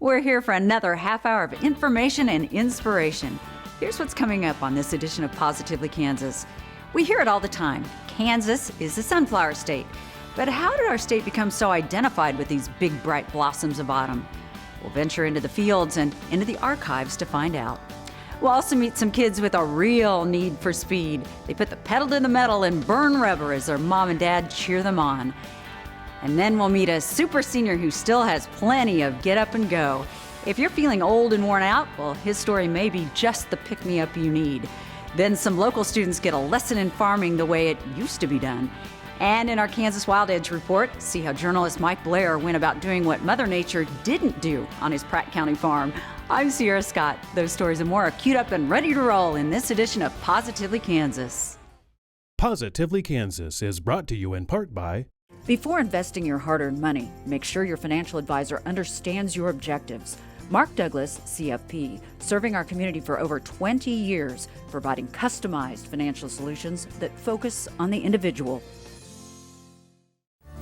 We're here for another half hour of information and inspiration. Here's what's coming up on this edition of Positively Kansas. We hear it all the time. Kansas is the sunflower state. But how did our state become so identified with these big, bright blossoms of autumn? We'll venture into the fields and into the archives to find out. We'll also meet some kids with a real need for speed. They put the pedal to the metal and burn rubber as their mom and dad cheer them on. And then we'll meet a super senior who still has plenty of get up and go. If you're feeling old and worn out, well, his story may be just the pick-me-up you need. Then some local students get a lesson in farming the way it used to be done. And in our Kansas Wild Edge report, see how journalist Mike Blair went about doing what Mother Nature didn't do on his Pratt County farm. I'm Sierra Scott. Those stories and more are queued up and ready to roll in this edition of Positively Kansas. Positively Kansas is brought to you in part by... Before investing your hard-earned money, make sure your financial advisor understands your objectives. Mark Douglas, CFP, serving our community for over 20 years, providing customized financial solutions that focus on the individual.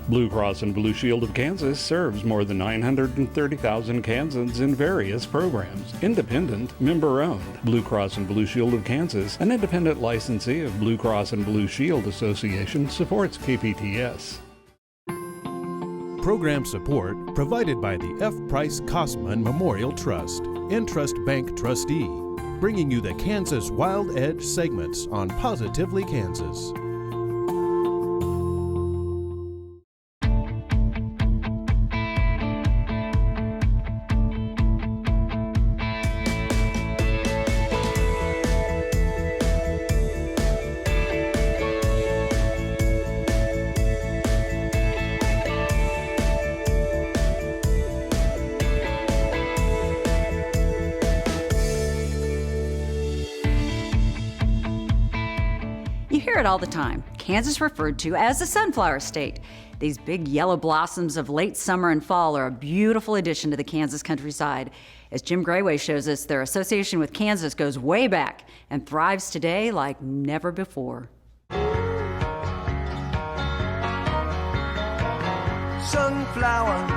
Blue Cross and Blue Shield of Kansas serves more than 930,000 Kansans in various programs. Independent, member-owned. Blue Cross and Blue Shield of Kansas, an independent licensee of Blue Cross and Blue Shield Association, supports KPTS. Program support provided by the F. Price Kosman Memorial Trust, Entrust Bank trustee, bringing you the Kansas Wild Edge segments on Positively Kansas. You hear it all the time. Kansas referred to as the sunflower state. These big yellow blossoms of late summer and fall are a beautiful addition to the Kansas countryside. As Jim Grayway shows us, their association with Kansas goes way back and thrives today like never before. Sunflower,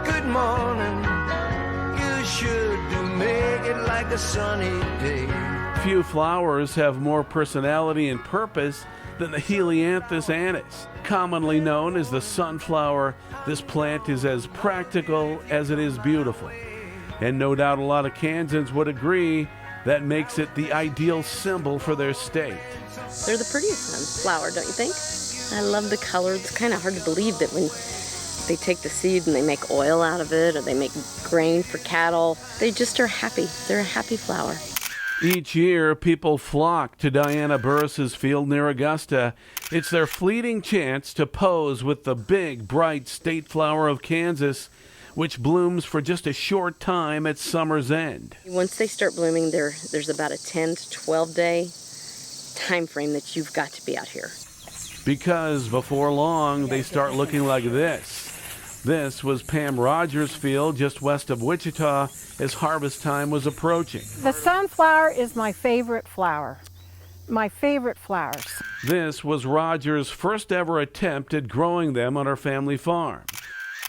good morning. You should do make it like a sunny day. Few flowers have more personality and purpose than the Helianthus annuus. Commonly known as the sunflower, this plant is as practical as it is beautiful. And no doubt a lot of Kansans would agree that makes it the ideal symbol for their state. They're the prettiest sunflower, don't you think? I love the color. It's kind of hard to believe that when they take the seed and they make oil out of it or they make grain for cattle, they just are happy. They're a happy flower. Each year, people flock to Diana Burris's field near Augusta. It's their fleeting chance to pose with the big, bright state flower of Kansas, which blooms for just a short time at summer's end. Once they start blooming, there's about a 10 to 12 day time frame that you've got to be out here. Because before long, they start looking like this. This was Pam Rogers' field just west of Wichita as harvest time was approaching. The sunflower is my favorite flower. My favorite flowers. This was Rogers' first ever attempt at growing them on her family farm.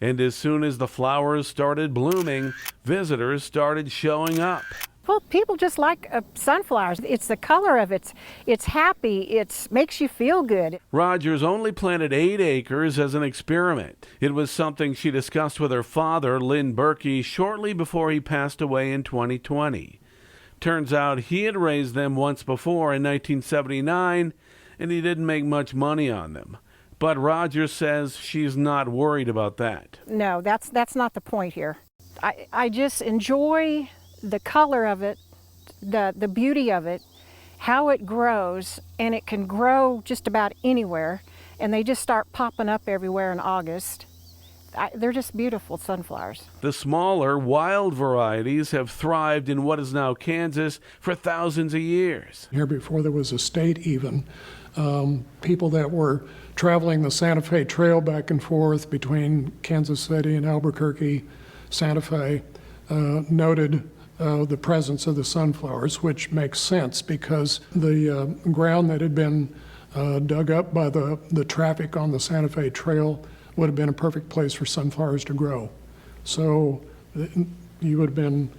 And as soon as the flowers started blooming, visitors started showing up. Well, people just like sunflowers. It's the color of it. It's happy. It makes you feel good. Rogers only planted 8 acres as an experiment. It was something she discussed with her father, Lynn Berkey, shortly before he passed away in 2020. Turns out he had raised them once before in 1979, and he didn't make much money on them. But Rogers says she's not worried about that. No, that's not the point here. I just enjoy the color of it, the beauty of it, how it grows, and it can grow just about anywhere, and they just start popping up everywhere in August. They're just beautiful sunflowers. The smaller, wild varieties have thrived in what is now Kansas for thousands of years. Here before there was a state even, people that were traveling the Santa Fe Trail back and forth between Kansas City and Albuquerque, Santa Fe, noted the presence of the sunflowers, which makes sense because the ground that had been dug up by the traffic on the Santa Fe Trail would have been a perfect place for sunflowers to grow. So You would have been,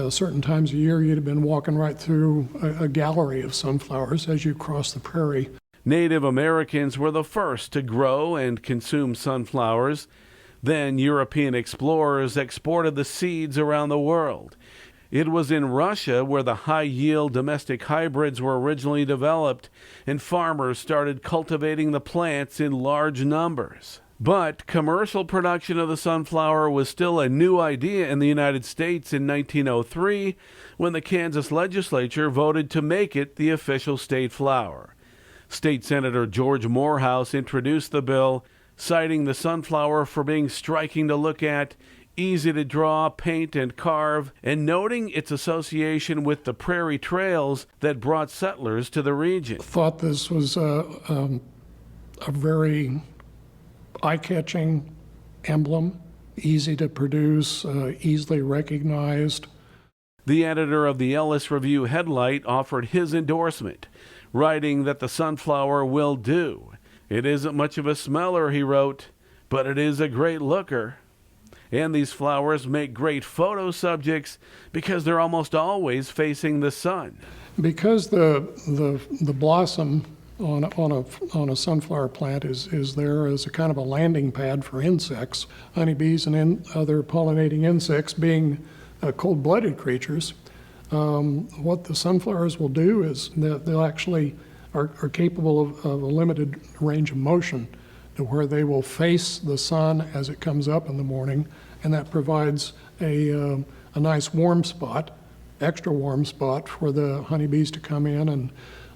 certain times a year, you'd have been walking right through a gallery of sunflowers as you cross the prairie. Native Americans were the first to grow and consume sunflowers. Then European explorers exported the seeds around the world. It was in Russia where the high-yield domestic hybrids were originally developed, and farmers started cultivating the plants in large numbers. But commercial production of the sunflower was still a new idea in the United States in 1903, when the Kansas legislature voted to make it the official state flower. State Senator George Morehouse introduced the bill, citing the sunflower for being striking to look at, easy to draw, paint, and carve, and noting its association with the prairie trails that brought settlers to the region. Thought this was a very eye-catching emblem, easy to produce, easily recognized. The editor of the Ellis Review Headlight offered his endorsement, writing that the sunflower will do. It isn't much of a smeller, he wrote, but it is a great looker. And these flowers make great photo subjects because they're almost always facing the sun. Because the blossom on a sunflower plant is there as a kind of a landing pad for insects, honeybees and other pollinating insects being cold-blooded creatures. What the sunflowers will do is that they'll actually are capable of a limited range of motion, to where they will face the sun as it comes up in the morning, and that provides a nice warm spot, extra warm spot for the honeybees to come in and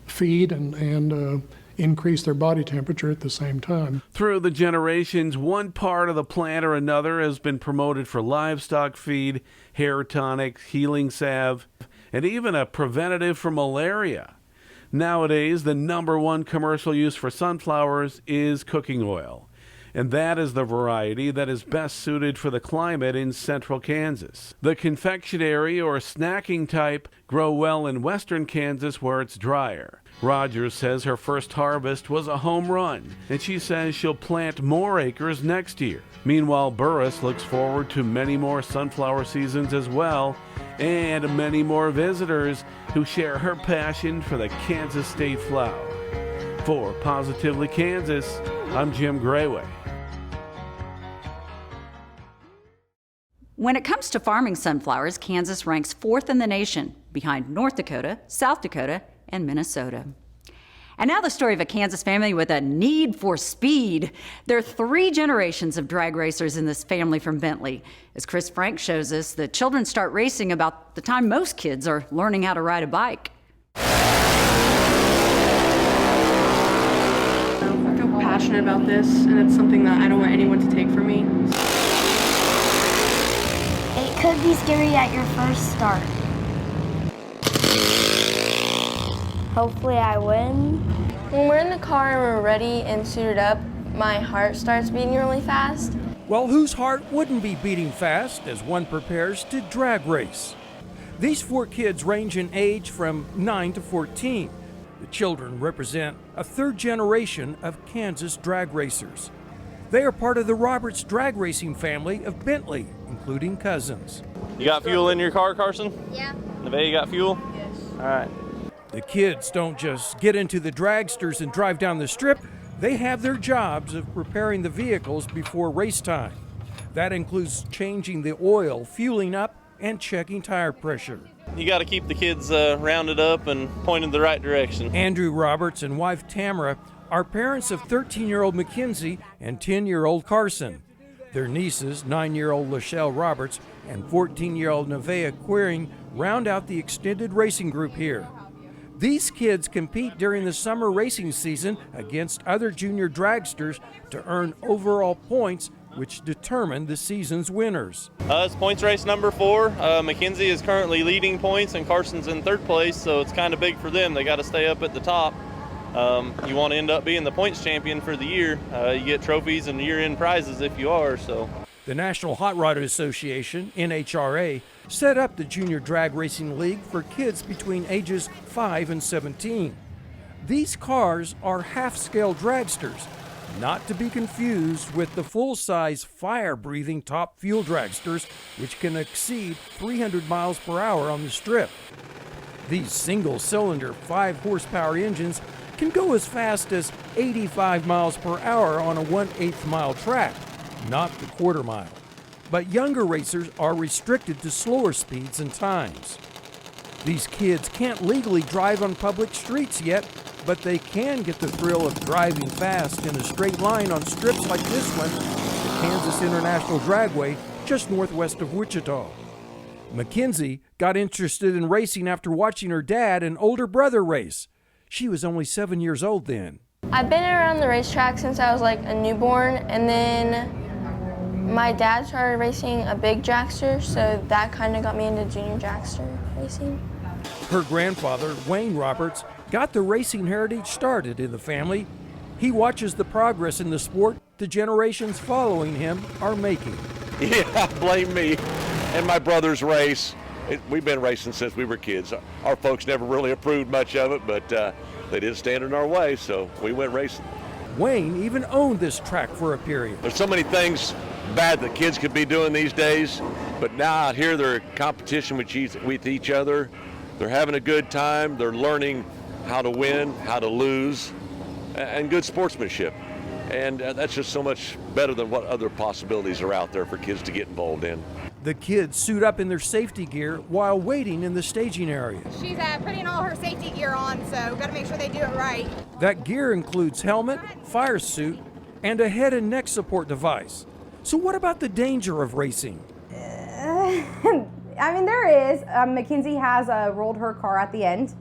feed and increase their body temperature at the same time. Through the generations, one part of the plant or another has been promoted for livestock feed, hair tonic, healing salve, and even a preventative for malaria. Nowadays, the #1 commercial use for sunflowers is cooking oil, and that is the variety that is best suited for the climate in central Kansas. The confectionery or snacking type grow well in western Kansas where it's drier. Rogers says her first harvest was a home run, and she says she'll plant more acres next year. Meanwhile, Burris looks forward to many more sunflower seasons as well, and many more visitors who share her passion for the Kansas state flower. For Positively Kansas, I'm Jim Grayway. When it comes to farming sunflowers, Kansas ranks 4th in the nation, behind North Dakota, South Dakota, and Minnesota. And now the story of a Kansas family with a need for speed. There are 3 generations of drag racers in this family from Bentley. As Chris Frank shows us, the children start racing about the time most kids are learning how to ride a bike. I feel passionate about this, and it's something that I don't want anyone to take from me. It could be scary at your first start. Hopefully I win. When we're in the car and we're ready and suited up, my heart starts beating really fast. Well, whose heart wouldn't be beating fast as one prepares to drag race? These 4 kids range in age from 9 to 14. The children represent a 3rd generation of Kansas drag racers. They are part of the Roberts drag racing family of Bentley, including cousins. You got fuel in your car, Carson? Yeah. Nevaeh, you got fuel? Yes. All right. The kids don't just get into the dragsters and drive down the strip. They have their jobs of preparing the vehicles before race time. That includes changing the oil, fueling up, and checking tire pressure. You got to keep the kids rounded up and pointed the right direction. Andrew Roberts and wife Tamara are parents of 13-year-old Mackenzie and 10-year-old Carson. Their nieces, 9-year-old Lachelle Roberts and 14-year-old Nevaeh Queering, round out the extended racing group here. These kids compete during the summer racing season against other junior dragsters to earn overall points, which determine the season's winners. It's points race number 4. Mackenzie is currently leading points and Carson's in 3rd place, so it's kind of big for them. They got to stay up at the top. You want to end up being the points champion for the year. You get trophies and year-end prizes if you are. So, the National Hot Rod Association, NHRA, set up the Junior Drag Racing League for kids between ages 5 and 17. These cars are half-scale dragsters. Not to be confused with the full-size fire-breathing top fuel dragsters, which can exceed 300 miles per hour on the strip. These single-cylinder 5-horsepower engines can go as fast as 85 miles per hour on a 1/8 mile track, not the quarter mile. But younger racers are restricted to slower speeds and times. These kids can't legally drive on public streets yet, but they can get the thrill of driving fast in a straight line on strips like this one, the Kansas International Dragway, just northwest of Wichita. Mackenzie got interested in racing after watching her dad and older brother race. She was only 7 years old then. I've been around the racetrack since I was like a newborn, and then my dad started racing a big dragster, so that kind of got me into junior dragster racing. Her grandfather, Wayne Roberts, got the racing heritage started in the family. He watches the progress in the sport the generations following him are making. Yeah, blame me. And my brothers race. We've been racing since we were kids. Our folks never really approved much of it, but they did stand in our way, so we went racing. Wayne even owned this track for a period. There's so many things bad that kids could be doing these days, but now out here they're in competition with each other. They're having a good time. They're learning how to win, how to lose, and good sportsmanship. And that's just so much better than what other possibilities are out there for kids to get involved in. The kids suit up in their safety gear while waiting in the staging area. She's putting all her safety gear on, so got to make sure they do it right. That gear includes helmet, fire suit, and a head and neck support device. So what about the danger of racing? I mean, there is. Mackenzie has rolled her car at the end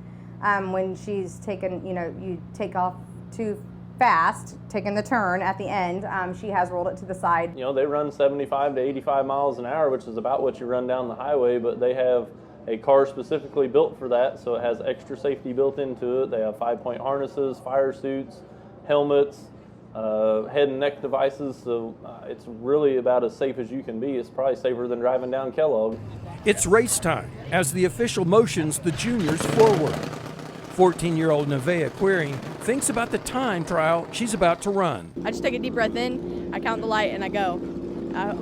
when she's taken, you take off too fast, taking the turn at the end. She has rolled it to the side. They run 75 to 85 miles an hour, which is about what you run down the highway, but they have a car specifically built for that, so it has extra safety built into it. They have 5-point harnesses, fire suits, helmets, head and neck devices, so it's really about as safe as you can be. It's probably safer than driving down Kellogg. It's race time as the official motions the juniors forward. 14-year-old Nevaeh Queering thinks about the time trial she's about to run. I just take a deep breath in, I count the light, and I go,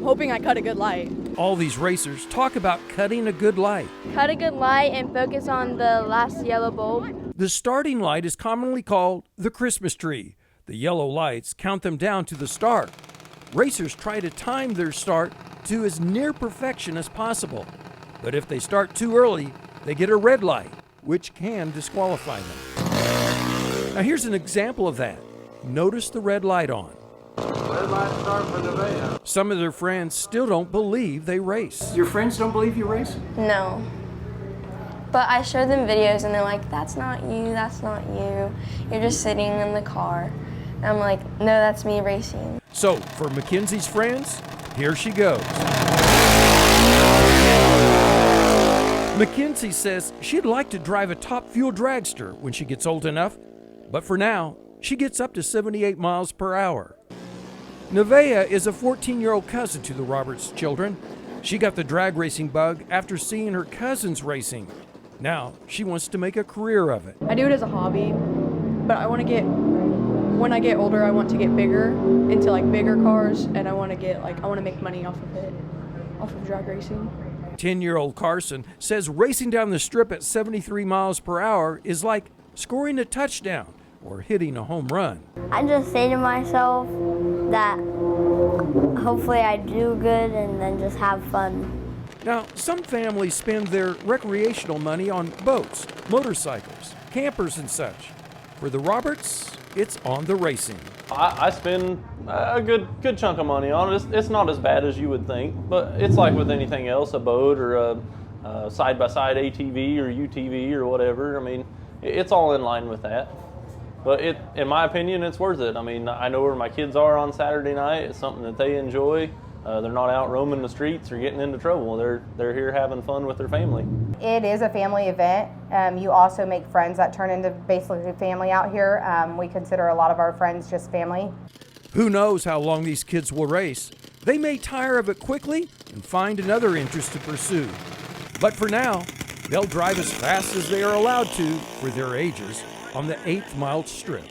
hoping I cut a good light. All these racers talk about cutting a good light. Cut a good light and focus on the last yellow bulb. The starting light is commonly called the Christmas tree. The yellow lights count them down to the start. Racers try to time their start to as near perfection as possible. But if they start too early, they get a red light, which can disqualify them. Now here's an example of that. Notice the red light on. Red light start for Nevaeh. Some of their friends still don't believe they race. Your friends don't believe you race? No. But I show them videos and they're like, that's not you, that's not you. You're just sitting in the car. And I'm like, no, that's me racing. So for Mackenzie's friends, here she goes. Mackenzie says she'd like to drive a top fuel dragster when she gets old enough, but for now, she gets up to 78 miles per hour. Nevaeh is a 14-year-old cousin to the Roberts children. She got the drag racing bug after seeing her cousins racing. Now, she wants to make a career of it. I do it as a hobby, but when I get older, I want to get bigger, into like bigger cars, and I want to make money off of it, off of drag racing. 10-year-old Carson says racing down the strip at 73 miles per hour is like scoring a touchdown or hitting a home run. I just say to myself that hopefully I do good and then just have fun. Now, some families spend their recreational money on boats, motorcycles, campers, and such. For the Roberts, it's on the racing. I spend a good chunk of money on it. It's not as bad as you would think, but it's like with anything else, a boat or a side-by-side ATV or UTV or whatever. I mean, it's all in line with that. But in my opinion, it's worth it. I mean, I know where my kids are on Saturday night. It's something that they enjoy. They're not out roaming the streets or getting into trouble. They're here having fun with their family. It is a family event. You also make friends that turn into basically family out here. We consider a lot of our friends just family. Who knows how long these kids will race? They may tire of it quickly and find another interest to pursue. But for now, they'll drive as fast as they are allowed to for their ages on the 8th mile strip.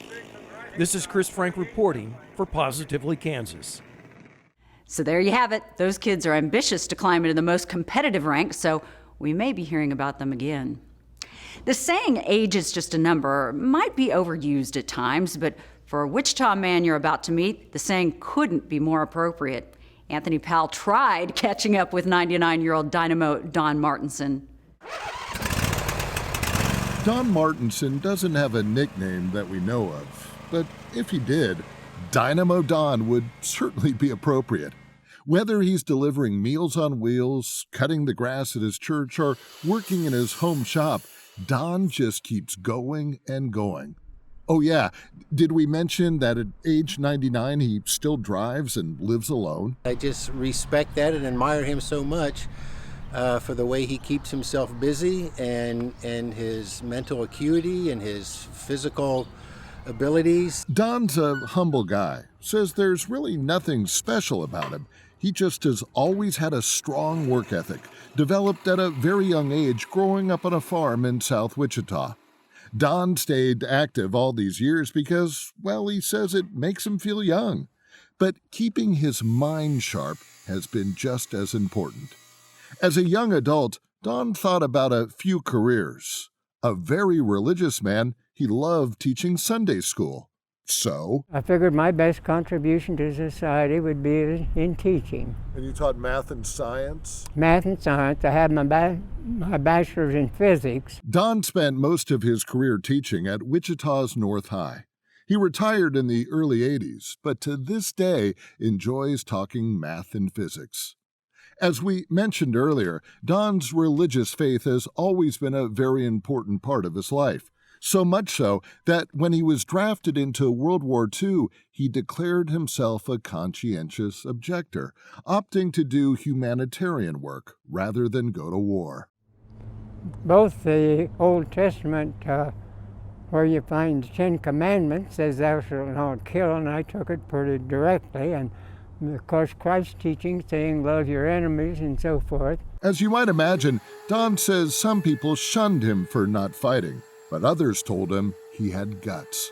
This is Chris Frank reporting for Positively Kansas. So there you have it. Those kids are ambitious to climb into the most competitive ranks, so we may be hearing about them again. The saying, age is just a number, might be overused at times, but for a Wichita man you're about to meet, the saying couldn't be more appropriate. Anthony Powell tried catching up with 99-year-old Dynamo Don Martinson. Don Martinson doesn't have a nickname that we know of, but if he did, Dynamo Don would certainly be appropriate. Whether he's delivering Meals on Wheels, cutting the grass at his church, or working in his home shop, Don just keeps going and going. Oh yeah, did we mention that at age 99 he still drives and lives alone? I just respect that and admire him so much for the way he keeps himself busy and his mental acuity and his physical abilities. Don's a humble guy, says there's really nothing special about him. He just has always had a strong work ethic, developed at a very young age growing up on a farm in South Wichita. Don stayed active all these years because, well, he says it makes him feel young. But keeping his mind sharp has been just as important. As a young adult, Don thought about a few careers. A very religious man, he loved teaching Sunday school. So I figured my best contribution to society would be in teaching. And you taught math and science? Math and science. I had my bachelor's in physics. Don spent most of his career teaching at Wichita's North High. He retired in the early 80s, but to this day enjoys talking math and physics. As we mentioned earlier, Don's religious faith has always been a very important part of his life. So much so that when he was drafted into World War II, he declared himself a conscientious objector, opting to do humanitarian work rather than go to war. Both the Old Testament, where you find the 10 Commandments, says thou shalt not kill, and I took it pretty directly, and of course Christ's teaching saying love your enemies and so forth. As you might imagine, Don says some people shunned him for not fighting, but others told him he had guts.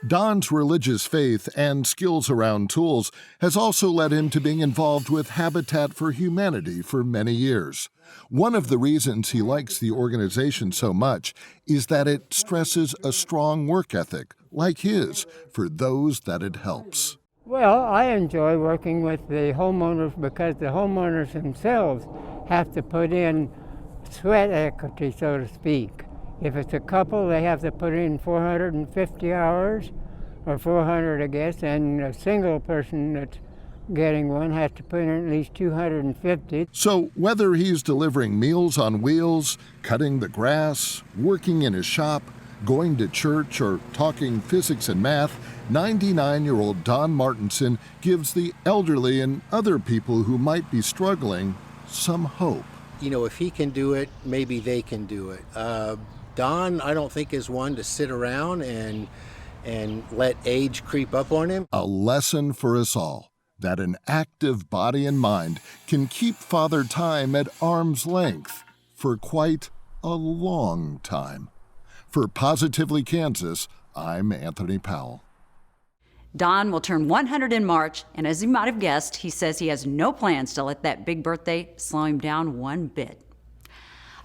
Don's religious faith and skills around tools has also led him to being involved with Habitat for Humanity for many years. One of the reasons he likes the organization so much is that it stresses a strong work ethic, like his, for those that it helps. Well, I enjoy working with the homeowners because the homeowners themselves have to put in sweat equity, so to speak. If it's a couple, they have to put in 450 hours, or 400, I guess, and a single person that's getting one has to put in at least 250. So whether he's delivering Meals on Wheels, cutting the grass, working in his shop, going to church, or talking physics and math, 99-year-old Don Martinson gives the elderly and other people who might be struggling some hope. You know, if he can do it, maybe they can do it. Don, I don't think, is one to sit around and let age creep up on him. A lesson for us all, that an active body and mind can keep Father Time at arm's length for quite a long time. For Positively Kansas, I'm Anthony Powell. Don will turn 100 in March, and as you might have guessed, he says he has no plans to let that big birthday slow him down one bit.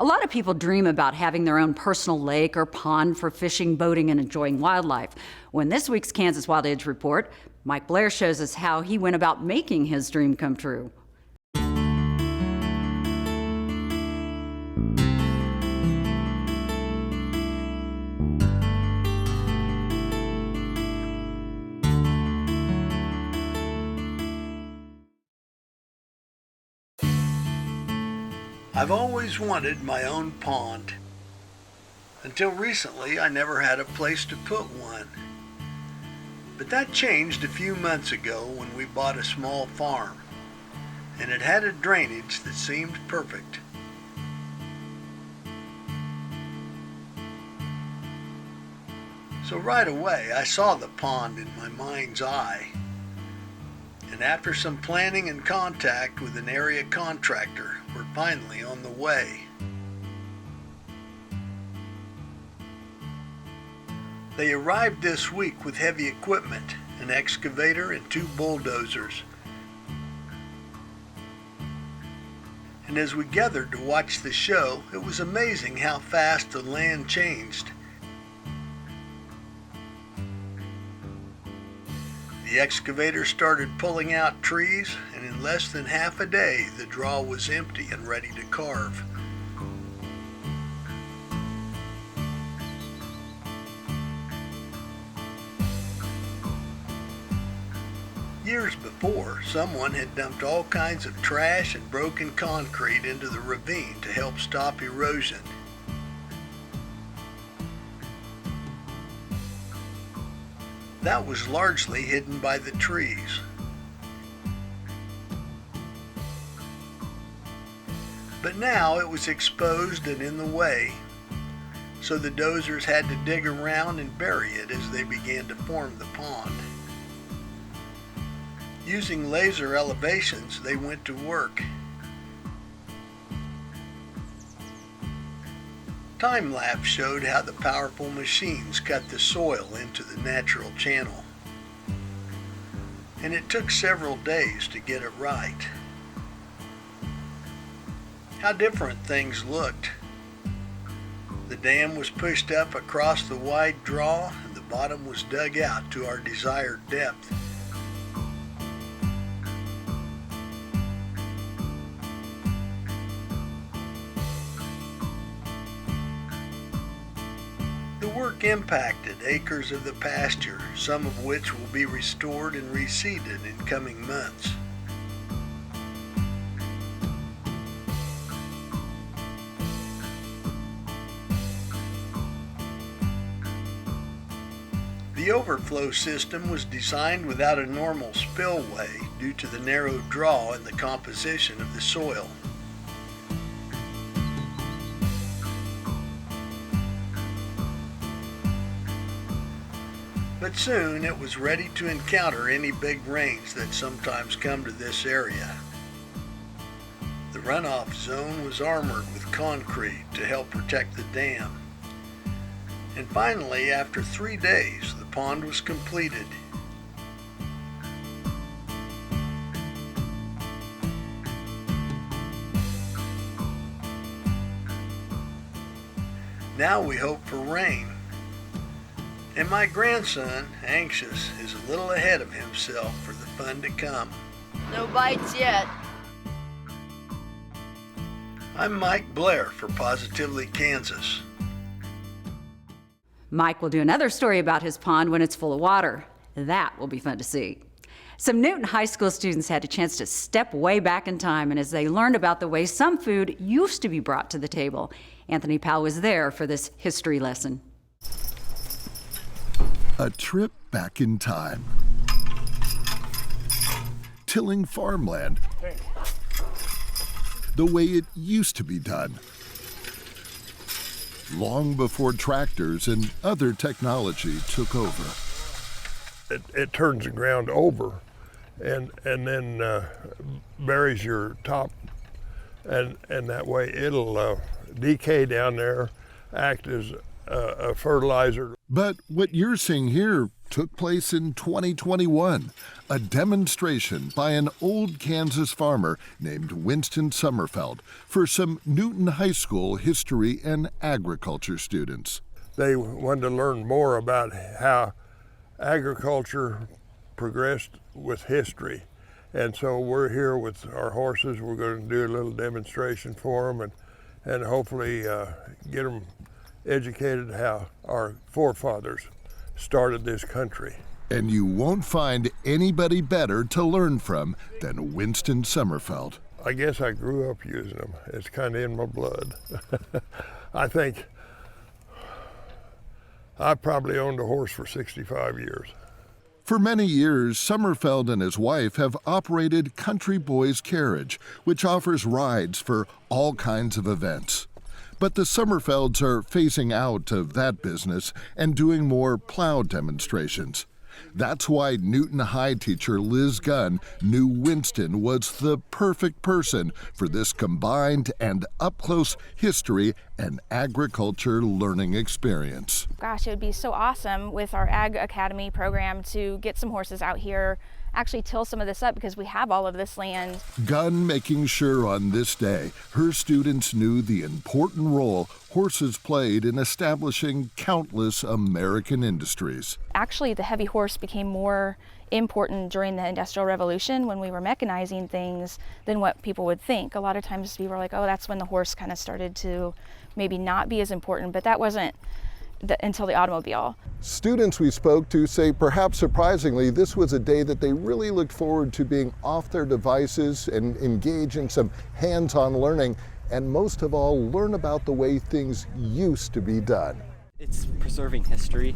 A lot of people dream about having their own personal lake or pond for fishing, boating, and enjoying wildlife. Well, in this week's Kansas Wild Edge Report, Mike Blair shows us how he went about making his dream come true. I've always wanted my own pond. Until recently, I never had a place to put one. But that changed a few months ago when we bought a small farm, and it had a drainage that seemed perfect. So right away, I saw the pond in my mind's eye. And after some planning and contact with an area contractor, we're finally on the way. They arrived this week with heavy equipment, an excavator and 2 bulldozers. And as we gathered to watch the show, it was amazing how fast the land changed. The excavator started pulling out trees, and in less than half a day, the draw was empty and ready to carve. Years before, someone had dumped all kinds of trash and broken concrete into the ravine to help stop erosion. That was largely hidden by the trees. But now it was exposed and in the way, so the dozers had to dig around and bury it as they began to form the pond. Using laser elevations, they went to work. Time-lapse showed how the powerful machines cut the soil into the natural channel. And it took several days to get it right. How different things looked. The dam was pushed up across the wide draw, and the bottom was dug out to our desired depth. The work impacted acres of the pasture, some of which will be restored and reseeded in coming months. The overflow system was designed without a normal spillway due to the narrow draw and the composition of the soil. But soon it was ready to encounter any big rains that sometimes come to this area. The runoff zone was armored with concrete to help protect the dam. And finally, after 3 days, the pond was completed. Now we hope for rain. And my grandson, anxious, is a little ahead of himself for the fun to come. No bites yet. I'm Mike Blair for Positively Kansas. Mike will do another story about his pond when it's full of water. That will be fun to see. Some Newton High School students had a chance to step way back in time, and as they learned about the way some food used to be brought to the table, Anthony Powell was there for this history lesson. A trip back in time. Tilling farmland the way it used to be done. Long before tractors and other technology took over. It turns the ground over and then buries your top, and that way it'll decay down there, act as a fertilizer. But what you're seeing here took place in 2021, a demonstration by an old Kansas farmer named Winston Sommerfeld for some Newton High School history and agriculture students. They wanted to learn more about how agriculture progressed with history. And so we're here with our horses. We're going to do a little demonstration for them and hopefully get them educated how our forefathers started this country. And you won't find anybody better to learn from than Winston Sommerfeld. I guess I grew up using them. It's kind of in my blood. I think I probably owned a horse for 65 years. For many years, Sommerfeld and his wife have operated Country Boys Carriage, which offers rides for all kinds of events. But the Sommerfelds are phasing out of that business and doing more plow demonstrations. That's why Newton High teacher Liz Gunn knew Winston was the perfect person for this combined and up-close history and agriculture learning experience. Gosh, it would be so awesome with our Ag Academy program to get some horses out here, actually till some of this up because we have all of this land. Gunn making sure on this day her students knew the important role horses played in establishing countless American industries. Actually, the heavy horse became more important during the Industrial Revolution when we were mechanizing things than what people would think. A lot of times people were like, oh, that's when the horse kind of started to maybe not be as important, but that wasn't until the automobile. Students we spoke to say perhaps surprisingly this was a day that they really looked forward to being off their devices and engage in some hands-on learning, and most of all learn about the way things used to be done. It's preserving history,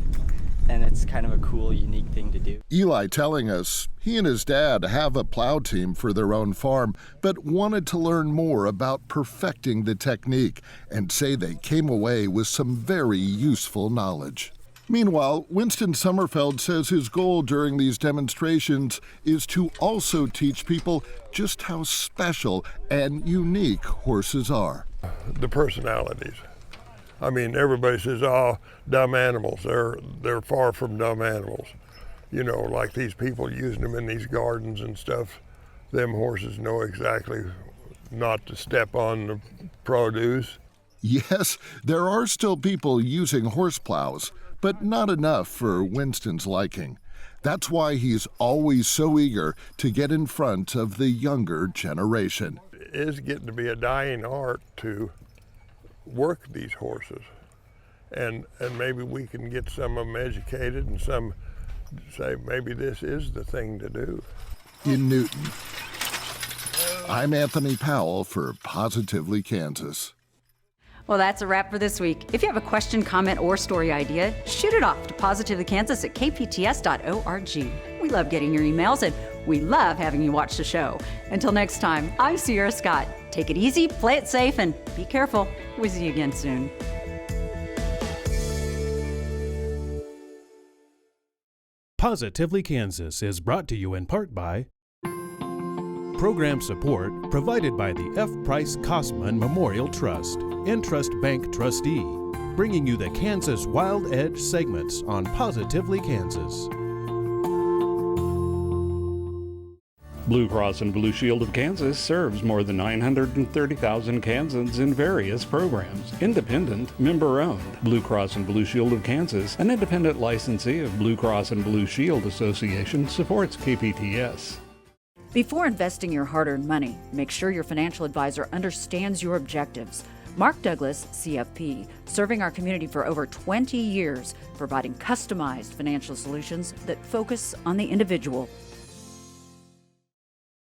and it's kind of a cool, unique thing to do. Eli telling us he and his dad have a plow team for their own farm, but wanted to learn more about perfecting the technique and say they came away with some very useful knowledge. Meanwhile, Winston Sommerfeld says his goal during these demonstrations is to also teach people just how special and unique horses are. The personalities. I mean, everybody says, oh, dumb animals. They're far from dumb animals. You know, like these people using them in these gardens and stuff. Them horses know exactly not to step on the produce. Yes, there are still people using horse plows, but not enough for Winston's liking. That's why he's always so eager to get in front of the younger generation. It is getting to be a dying art to work these horses, and maybe we can get some of them educated and some say maybe this is the thing to do. In Newton, I'm Anthony Powell for Positively Kansas. Well, that's a wrap for this week. If you have a question, comment, or story idea, shoot it off to positivelykansas@kpts.org. We love getting your emails, and we love having you watch the show. Until next time, I'm Sierra Scott. Take it easy, play it safe, and be careful. We'll see you again soon. Positively Kansas is brought to you in part by program support provided by the F. Price Kosman Memorial Trust, Entrust Bank trustee, bringing you the Kansas Wild Edge segments on Positively Kansas. Blue Cross and Blue Shield of Kansas serves more than 930,000 Kansans in various programs. Independent, member-owned. Blue Cross and Blue Shield of Kansas, an independent licensee of Blue Cross and Blue Shield Association, supports KPTS. Before investing your hard-earned money, make sure your financial advisor understands your objectives. Mark Douglas, CFP, serving our community for over 20 years, providing customized financial solutions that focus on the individual.